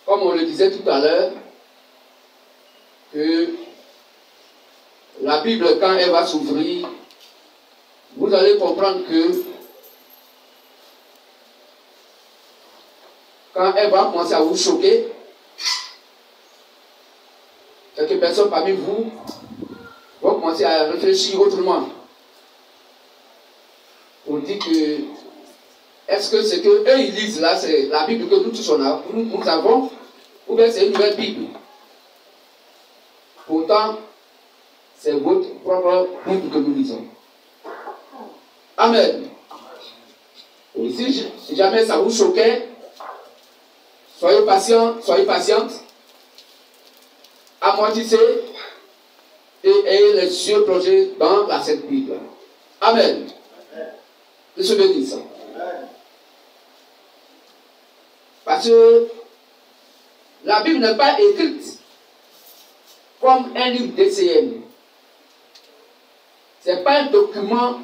comme on le disait tout à l'heure, que la Bible, quand elle va s'ouvrir, vous allez comprendre que quand elle va commencer à vous choquer, quelques personnes parmi vous vont commencer à réfléchir autrement. On dit que est-ce que ce qu'eux ils lisent là, c'est la Bible que nous tous nous avons, ou bien c'est une nouvelle Bible? Pourtant, c'est votre propre Bible que nous lisons. Amen. Et si jamais ça vous choquait, soyez patient, soyez patiente, amortissez et ayez les yeux plongés dans la Sainte Bible. Amen. Que je bénisse. Parce que la Bible n'est pas écrite comme un livre DCM. Ce n'est pas un document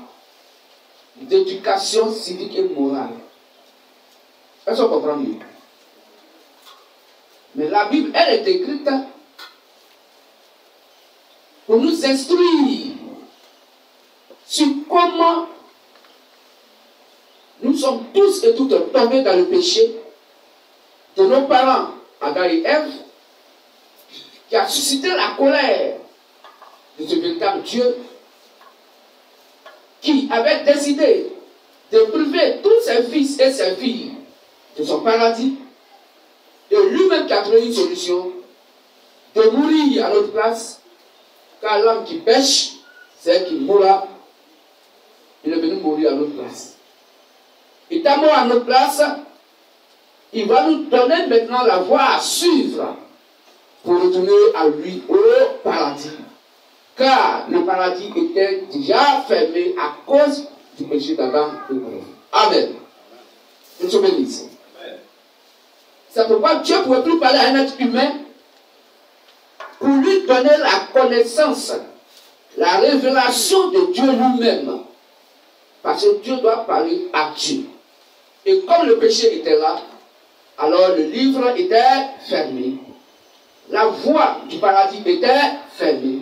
d'éducation civique et morale. Est-ce qu'on comprend mieux? Mais la Bible, elle est écrite pour nous instruire sur comment nous sommes tous et toutes tombés dans le péché de nos parents, Adam et Ève, qui a suscité la colère de ce véritable Dieu qui avait décidé de priver tous ses fils et ses filles de son paradis, et lui-même qui a trouvé une solution de mourir à notre place, car l'homme qui pêche, c'est elle qui mourra. Il est venu mourir à notre place. Il est mort à notre place. Il va nous donner maintenant la voie à suivre pour retourner à lui au paradis. Car le paradis était déjà fermé à cause du péché d'Adam et d'Ève. Amen. Que Dieu bénisse. C'est pourquoi Dieu ne pouvait plus parler à un être humain pour lui donner la connaissance, la révélation de Dieu lui-même. Parce que Dieu doit parler à Dieu. Et comme le péché était là, alors le livre était fermé. La voie du paradis était fermée.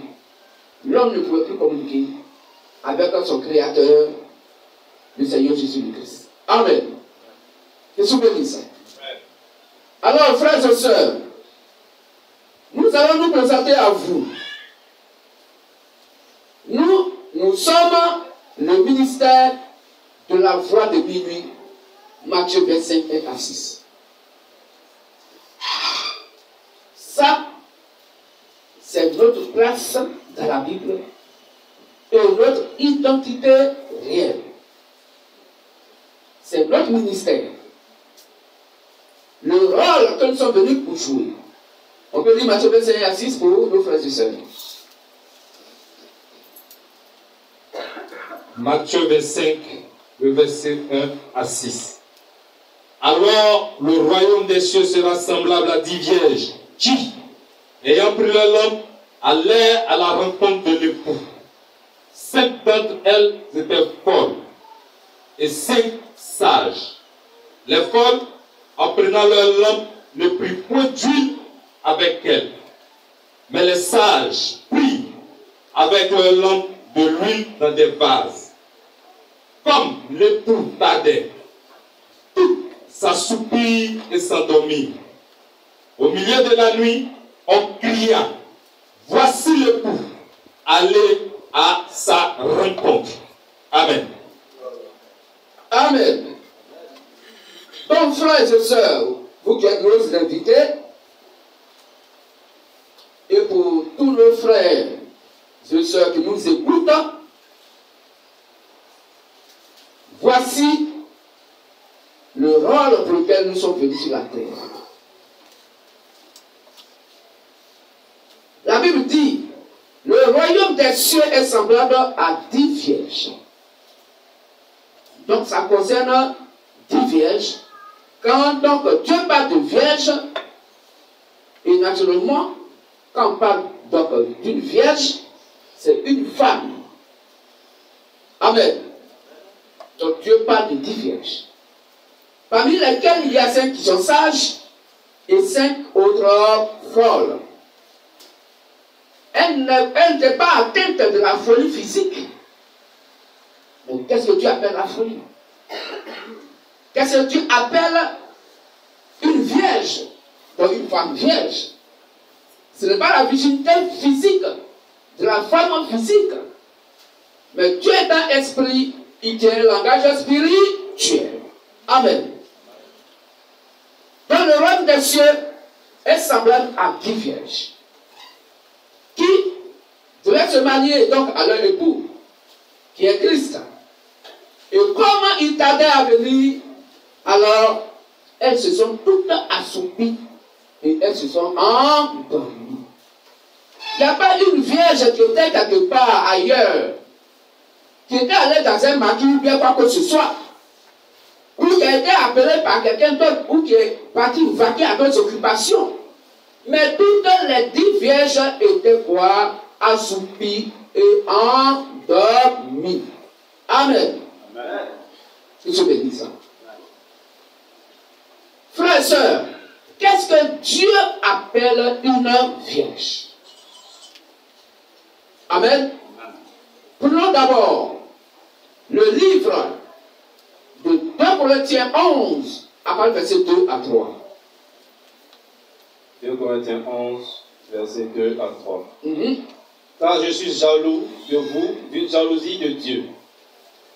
L'homme ne pouvait plus communiquer avec son Créateur, le Seigneur Jésus-Christ. Amen. Que Dieu bénisse. Alors, frères et sœurs, nous allons nous présenter à vous. Nous sommes le ministère de la voix de minuit, Matthieu 25, 1 à 6. Ça, c'est notre place dans la Bible et notre identité réelle. C'est notre ministère. Le rôle que nous sommes venus pour jouer. On peut dire Matthieu 25 à 6 pour nos frères et sœurs. Matthieu 25, le verset 1 à 6. Alors le royaume des cieux sera semblable à 10 vierges qui, ayant pris leur lampe, allèrent à la rencontre de l'époux. 5 d'entre elles étaient folles et 5 sages. Les folles, en prenant leur lampe, ne prirent point d'huile avec elles. Mais les sages prirent avec leur lampe de l'huile dans des vases. Comme l'époux tardait, toutes s'assoupirent et s'endormirent. Au milieu de la nuit, on cria, voici l'époux, allez à sa rencontre. Amen. Amen. Donc, frères et sœurs, vous qui êtes nos invités, et pour tous nos frères et sœurs qui nous écoutent, voici le rôle pour lequel nous sommes venus sur la terre. La Bible dit, le royaume des cieux est semblable à 10 vierges. Donc ça concerne 10 vierges. Quand donc Dieu parle de vierge, et naturellement, quand on parle donc d'une vierge, c'est une femme. Amen. Donc Dieu parle de 10 vierges. Parmi lesquelles il y a 5 qui sont sages et 5 autres folles. Elle n'était pas atteinte de la folie physique. Mais qu'est-ce que tu appelles la folie? Qu'est-ce que tu appelles une vierge? Donc une femme vierge. Ce n'est pas la virginité physique de la femme physique. Mais tu es dans l'esprit, il tient le langage spirituel. Amen. Dans le royaume des cieux est semblable à 10 vierges qui devaient se marier donc à leur époux, qui est Christ. Et comment il tardait à venir, alors elles se sont toutes assoupies et elles se sont endormies. Il n'y a pas une vierge qui était quelque part ailleurs, qui était allée dans un maquis ou bien quoi que ce soit, ou qui a été appelée par quelqu'un d'autre, ou qui est parti vaquer à d'autres occupations. Mais toutes les 10 vierges étaient quoi? Assoupies et endormies. Amen. Amen. Que Dieu bénisse. Frères et sœurs, qu'est-ce que Dieu appelle une vierge? Amen. Prenons d'abord le livre de 2 Corinthiens 11, à partir du verset 2 à 3. 2 Corinthiens 11, verset 2 à 3. Car je suis jaloux de vous d'une jalousie de Dieu,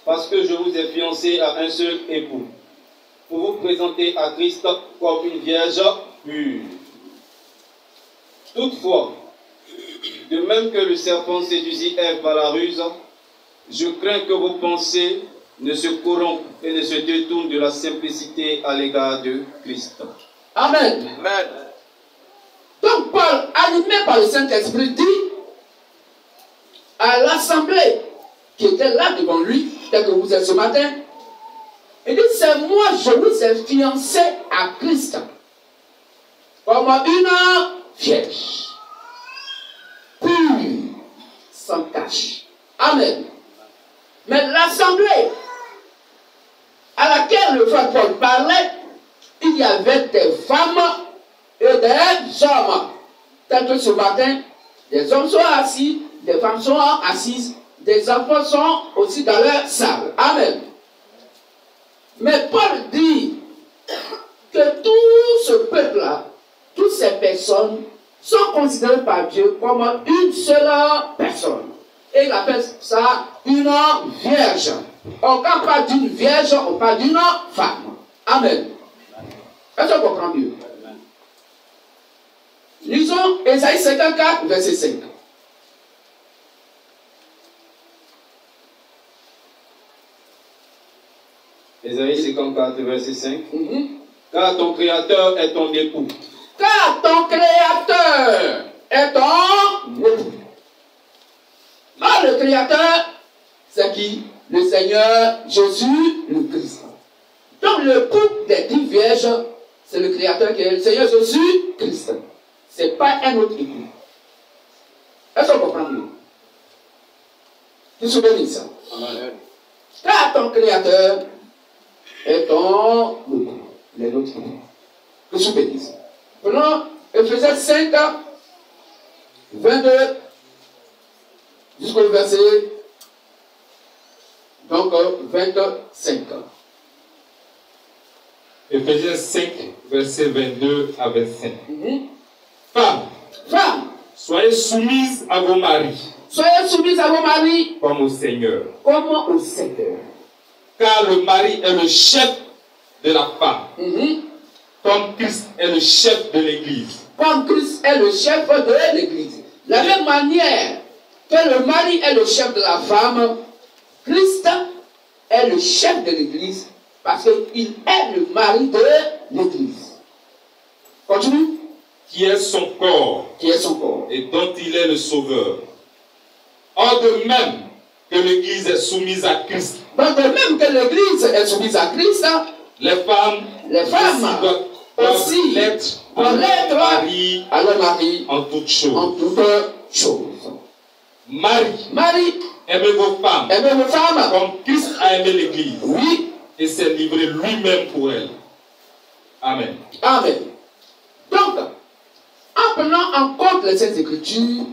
parce que je vous ai fiancé à un seul époux, pour vous présenter à Christ comme une vierge pure. Toutefois, de même que le serpent séduisit Ève par la ruse, je crains que vos pensées ne se corrompent et ne se détournent de la simplicité à l'égard de Christ. Amen. Amen. Donc Paul, animé par le Saint-Esprit, dit à l'assemblée qui était là devant lui, tel que vous êtes ce matin, il dit, c'est moi, je vous ai fiancé à Christ comme une vierge, pure, sans tache. Amen. Mais l'assemblée à laquelle le frère Paul parlait, il y avait des femmes et des hommes. Tel que ce matin, des hommes sont assis, des femmes sont assises, des enfants sont aussi dans leur salle. Amen. Mais Paul dit que tout ce peuple-là, toutes ces personnes sont considérées par Dieu comme une seule personne. Et il appelle ça une vierge. Quand on parle d'une vierge, on parle d'une femme. Amen. Est-ce qu'on comprend mieux? Lisons Ésaïe 54, verset 5. Ésaïe 54, verset 5. Car ton Créateur est ton époux. Car ton Créateur est ton époux. Ah, le Créateur, c'est qui? Le Seigneur Jésus, le Christ. Donc le couple des 10 vierges, c'est le Créateur qui est le Seigneur Jésus, Christ. Ce n'est pas un autre époux. Est-ce qu'on comprend mieux? Tu te souviens ça? Amen. Car ton Créateur est ton époux. Les autres époux. Que je bénisse. Prenons Ephésiens 5, 22 jusqu'au verset donc 25. Ephésiens 5, verset 22 à 25. Femmes, soyez soumises à vos maris. Soyez soumises à vos maris comme au Seigneur. Comme au Seigneur. Car le mari est le chef de la femme. Comme Christ est le chef de l'Église. Comme Christ est le chef de l'Église. De la même manière que le mari est le chef de la femme, Christ est le chef de l'Église parce qu'il est le mari de l'Église. Continue. Qui est son corps. Qui est son corps. Et dont il est le sauveur. Or de même que l'Église est soumise à Christ. Donc de même que l'Église est soumise à Christ, les femmes aussi doivent l'être à leur mari en toutes choses. En toutes choses. Marie, aimez vos femmes. Comme Christ a aimé l'Église. Oui. Et s'est livré lui-même pour elle. Amen. Amen. prenant en compte les Saintes Écritures,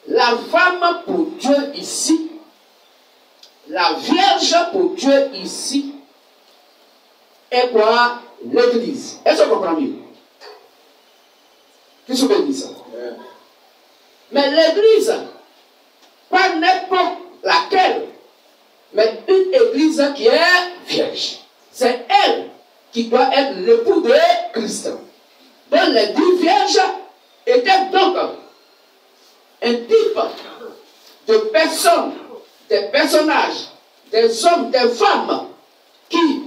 la femme pour Dieu ici, la Vierge pour Dieu ici, est quoi? L'Église. Est-ce qu'on comprend mieux? Qu'est-ce qu'on dit ça? Mais l'Église, pas n'importe laquelle, mais une Église qui est vierge. C'est elle qui doit être l'époux de Christ. Donc les 10 vierges étaient donc un type de personnes, des personnages, des hommes, des femmes qui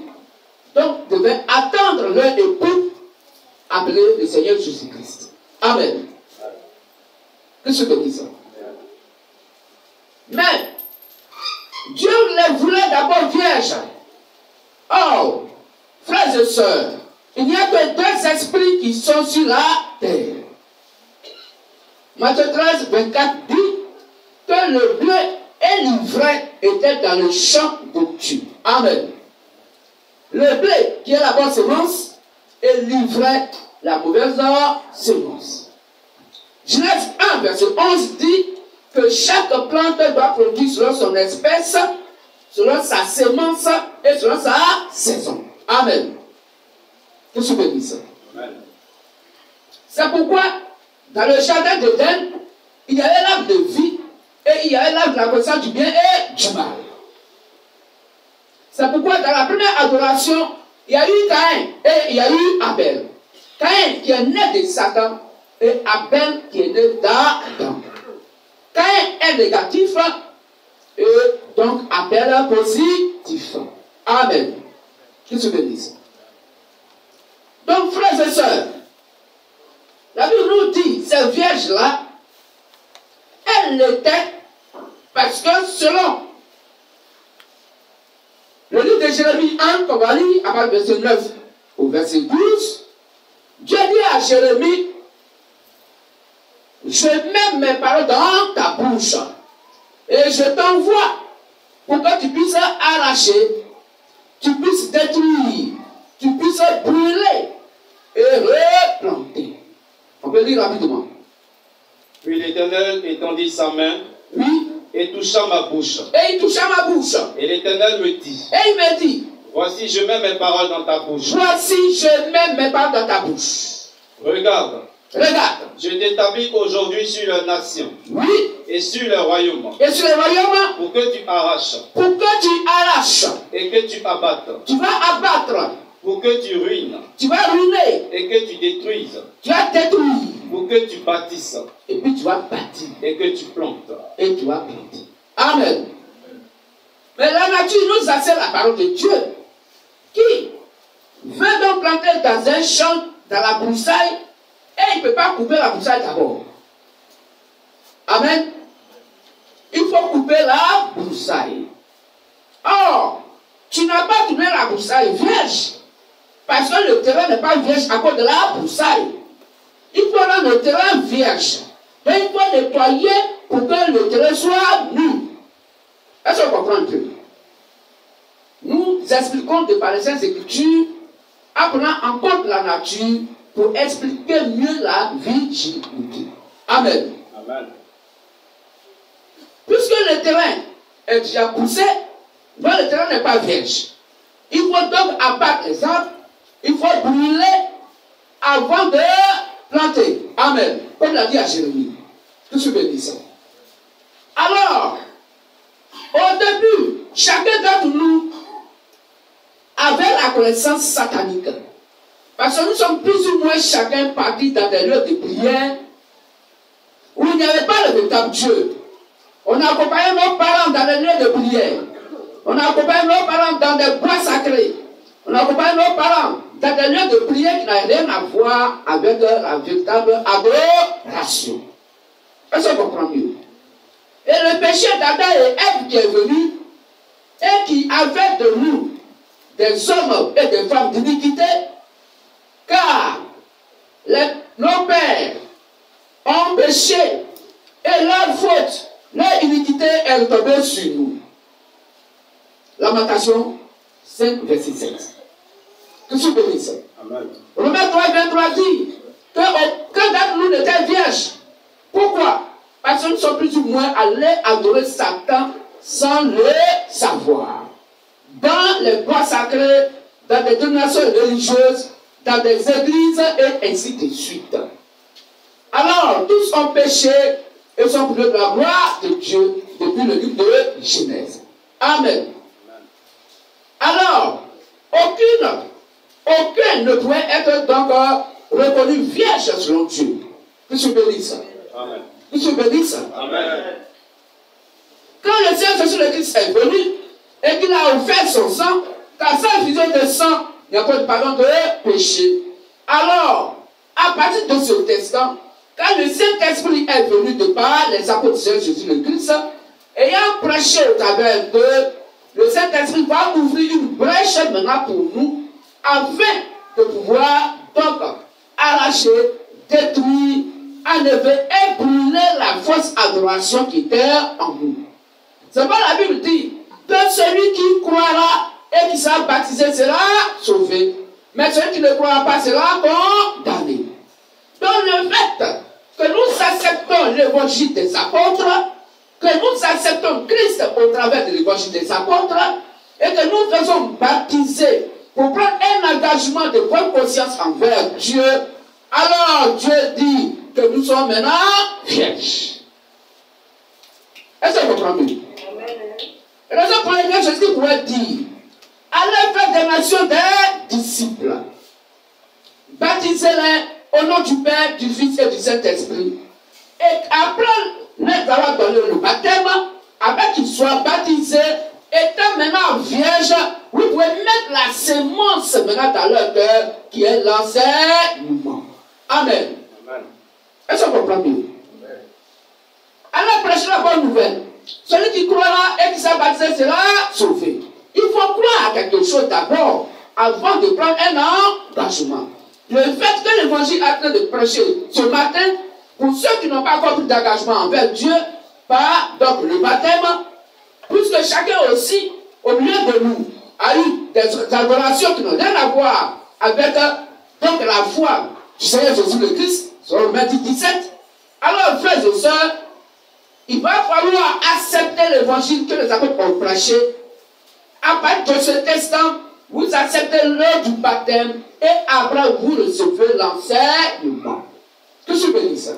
donc devaient attendre leur époux appelé le Seigneur Jésus-Christ. Amen. Qu'est-ce que dit ça? Mais Dieu les voulait d'abord vierges. Oh, frères et sœurs, il n'y a que 2 esprits qui sont sur la terre. Matthieu 13, 24 dit que le blé et l'ivraie étaient dans le champ de Dieu. Amen. Le blé qui est la bonne semence et l'ivraie la mauvaise semence. Genèse 1, verset 11 dit que chaque plante doit produire selon son espèce, selon sa semence et selon sa saison. Amen. Qu'est-ce que vous dites ça? C'est pourquoi dans le jardin d'Éden, il y avait l'arbre de vie et il y avait l'arbre de la connaissance du bien et du mal. C'est pourquoi dans la première adoration, il y a eu Caïn et il y a eu Abel. Caïn qui est né de Satan et Abel qui est né d'Adam. Caïn est négatif et donc Abel est positif. Amen. Qu'est-ce que vous dites? Donc, frères et sœurs, la Bible nous dit, ces vierges-là, elles l'étaient parce que selon le livre de Jérémie 1, qu'on va lire à partir du verset 9 au verset 12, Dieu dit à Jérémie, je mets mes paroles dans ta bouche et je t'envoie pour que tu puisses arracher, tu puisses détruire, tu puisses brûler et replanter. On peut lire rapidement. Puis l'Éternel étendit sa main, Oui. et toucha ma bouche. Et il toucha ma bouche. Et l'Éternel me dit, Et il me dit, voici, je mets mes paroles dans ta bouche. voici, je mets mes paroles dans ta bouche. Regarde, Regarde. je t'établis aujourd'hui sur la nation Oui. et sur le royaume, Et sur les royaumes, pour que tu arraches pour que tu arraches, et que tu abattes, tu vas abattre, pour que tu ruines tu vas ruiner, et que tu détruises, tu vas détruire, pour que tu bâtisses et puis tu vas bâtir, et que tu plantes. et tu vas planter. Amen. Mais la nature nous enseigne la parole de Dieu, qui veut donc planter dans un champ, dans la broussaille, et il ne peut pas couper la broussaille d'abord. Amen. Il faut couper la broussaille. Or, tu n'as pas tourné la broussaille vierge, parce que le terrain n'est pas vierge à cause de la broussaille. Il faut rendre le terrain vierge. Donc il faut nettoyer pour que le terrain soit nu. Est-ce qu'on comprend un peu? Nous expliquons de par les Saintes Écritures, en prenant en compte la nature pour expliquer mieux la virginité. Amen. Amen. Puisque le terrain est déjà poussé, donc le terrain n'est pas vierge. Il faut donc abattre les arbres, il faut brûler avant de planter. Amen. Comme l'a dit à Jérémie. Tout ce que dit ça. Alors, au début, chacun d'entre nous avait la connaissance satanique. Parce que nous sommes plus ou moins chacun partis dans des lieux de prière où il n'y avait pas le véritable Dieu. On a accompagné nos parents dans des lieux de prière. On a accompagné nos parents dans des bois sacrés. On a accompagné nos parents dans des lieux de prière qui n'avaient rien à voir avec la véritable adoration. Est-ce qu'on comprend mieux? Et le péché d'Adam et Ève qui est venu et qui avait de nous des hommes et des femmes d'iniquité, car nos pères ont péché et leur faute, leur iniquité est retombée sur nous. Lamentation 5, verset 7. Qu'est-ce que vous dites ça? Amen. Romains 3, 23 dit qu'aucun d'entre nous n'était vierge. Pourquoi? Parce que nous sommes plus ou moins allés adorer Satan sans le savoir. Dans les bois sacrés, dans des dénominations religieuses, dans des églises et ainsi de suite. Alors, tous ont péché et sont privés de la gloire de Dieu depuis le livre de Genèse. Amen. Alors, aucun ne pouvait être donc reconnu vierge selon Dieu. Que se bénisse. Amen. Que se bénisse. Amen. Quand le Seigneur Jésus le Christ est venu et qu'il a offert son sang, car sans infusion de sang, il n'y a pas de pardon de péché. Alors, à partir de ce instant, quand le Saint-Esprit est venu de par les apôtres de Jésus le Christ, ayant prêché au travers d'eux, le Saint-Esprit va ouvrir une brèche maintenant pour nous, afin de pouvoir donc arracher, détruire, enlever et brûler la fausse adoration qui était en nous. C'est pas la Bible dit que celui qui croira et qui sera baptisé sera sauvé, mais celui qui ne croira pas sera condamné. Donc le fait que nous acceptons l'évangile des apôtres, que nous acceptons Christ au travers de l'évangile des apôtres, et que nous faisons baptiser pour prendre un engagement de bonne conscience envers Dieu, alors Dieu dit que nous sommes maintenant vierges. Est-ce que vous comprenez? Raison pour laquelle Jésus pourrait dire, allez faire des nations des disciples, baptisez-les au nom du Père, du Fils et du Saint-Esprit, et après les avoir donné le baptême, avant qu'ils soient baptisés, étant maintenant vierges, vous pouvez mettre la sémence maintenant dans leur cœur, qui est l'enseignement. Amen. Est-ce que vous comprenez? Alors prêchez la bonne nouvelle. Celui qui croira et qui sera baptisé sera sauvé. Il faut croire à quelque chose d'abord, avant de prendre un engagement. Le fait que l'évangile a train de prêcher ce matin, pour ceux qui n'ont pas encore pris d'engagement envers Dieu, par donc le baptême, puisque chacun aussi, au milieu de nous, a eu des adorations qui n'ont rien à voir avec donc la foi du Seigneur Jésus le Christ, selon Matthieu 17. Alors, frères et sœurs, il va falloir accepter l'évangile que les apôtres ont prêché. À partir de ce testant, vous acceptez l'heure du baptême et après vous recevez l'enseignement. Que je bénisse.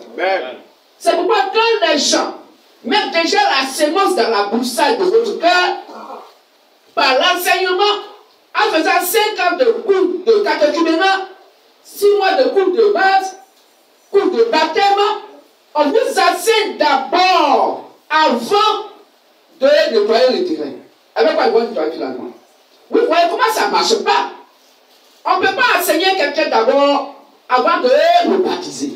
C'est pourquoi quand les gens mettent déjà la sémence dans la broussaille de votre cœur, par l'enseignement, en faisant 5 ans de cours de catéchuménat, 6 mois de cours de base, cours de baptême, on vous enseigne d'abord, avant de nettoyer le terrain. Avec quoi ils vont nettoyer finalement? Vous voyez comment ça ne marche pas? On ne peut pas enseigner quelqu'un d'abord avant de le baptiser.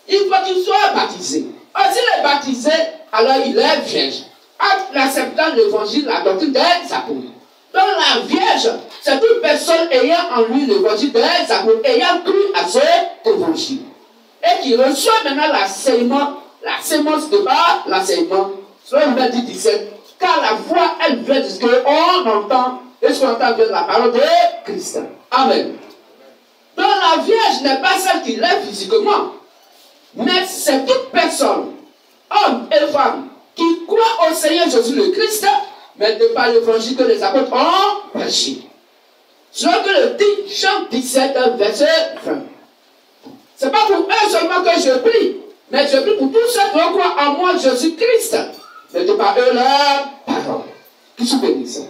Il faut qu'il soit baptisé. S'il est baptisé, alors il est vierge. En acceptant l'évangile, la doctrine des apôtres. Donc la vierge, c'est toute personne ayant en lui l'évangile des apôtres, ayant cru à cet évangile. Et qui reçoit maintenant l'enseignement, la sémence de bas, l'enseignement, selon Matthieu 17, car la foi, elle vient de ce qu'on entend, et ce qu'on entend vient de la parole de Christ. Amen. Donc la vierge n'est pas celle qui l'est physiquement, mais c'est toute personne, homme et femme, qui croit au Seigneur Jésus le Christ, mais de par l'évangile que les apôtres ont prêché. Selon que le dit Jean 17, verset 20. Ce n'est pas pour eux seulement que je prie, mais je prie pour tous ceux qui croient en moi, Jésus-Christ, mais de par eux leur parole. Qui se bénisse.